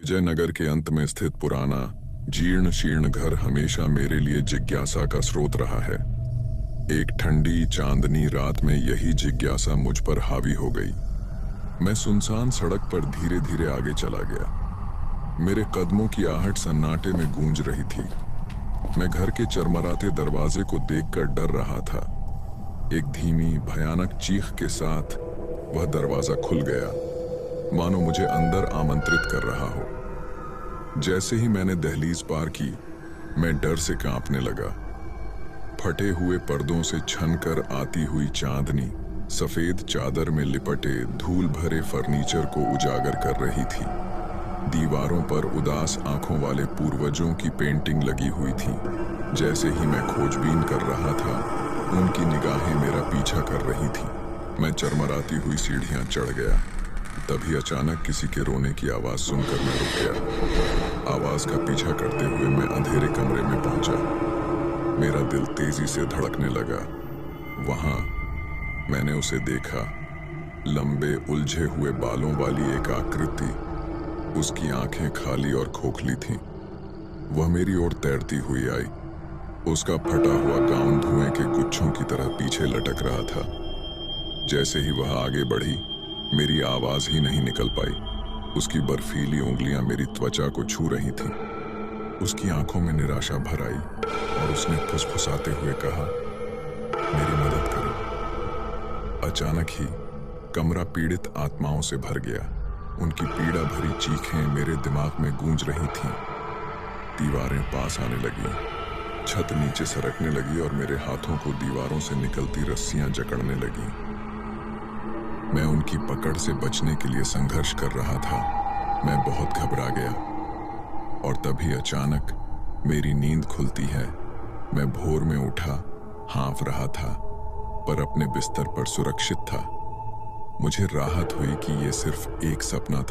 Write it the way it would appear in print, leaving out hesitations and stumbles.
जयनगर के अंत में स्थित पुराना जीर्ण शीर्ण घर हमेशा मेरे लिए जिज्ञासा का स्रोत रहा है। एक ठंडी चांदनी रात में यही जिज्ञासा मुझ पर हावी हो गई। मैं सुनसान सड़क पर धीरे धीरे आगे चला गया। मेरे कदमों की आहट सन्नाटे में गूंज रही थी। मैं घर के चरमराते दरवाजे को देखकर डर रहा था। एक धीमी भयानक चीख के साथ वह दरवाजा खुल गया, मानो मुझे अंदर आमंत्रित कर रहा हो। जैसे ही मैंने दहलीज पार की, मैं डर से कांपने लगा। फटे हुए पर्दों से छनकर आती हुई चांदनी सफेद चादर में लिपटे धूल भरे फर्नीचर को उजागर कर रही थी। दीवारों पर उदास आंखों वाले पूर्वजों की पेंटिंग लगी हुई थी। जैसे ही मैं खोजबीन कर रहा था, उनकी निगाहें मेरा पीछा कर रही थी। मैं चरमराती हुई सीढ़ियां चढ़ गया। तभी अचानक किसी के रोने की आवाज सुनकर मैं रुक गया। आवाज का पीछा करते हुए मैं अंधेरे कमरे में पहुंचा। मेरा दिल तेजी से धड़कने लगा। वहां मैंने उसे देखा। लंबे उलझे हुए बालों वाली एक आकृति। उसकी आंखें खाली और खोखली थीं। वह मेरी ओर तैरती हुई आई। उसका फटा हुआ गाउन धुएं के गुच्छों की तरह पीछे लटक रहा था। जैसे ही वह आगे बढ़ी, मेरी आवाज ही नहीं निकल पाई। उसकी बर्फीली उंगलियां मेरी त्वचा को छू रही थीं। उसकी आंखों में निराशा भर आई और उसने फुसफुसाते हुए कहा, मेरी मदद करो। अचानक ही कमरा पीड़ित आत्माओं से भर गया। उनकी पीड़ा भरी चीखें मेरे दिमाग में गूंज रही थीं। दीवारें पास आने लगी, छत नीचे सरकने लगी और मेरे हाथों को दीवारों से निकलती रस्सियां जकड़ने लगी। मैं उनकी पकड़ से बचने के लिए संघर्ष कर रहा था। मैं बहुत घबरा गया और तभी अचानक मेरी नींद खुलती है। मैं भोर में उठा, हाँफ रहा था, पर अपने बिस्तर पर सुरक्षित था। मुझे राहत हुई कि यह सिर्फ एक सपना था।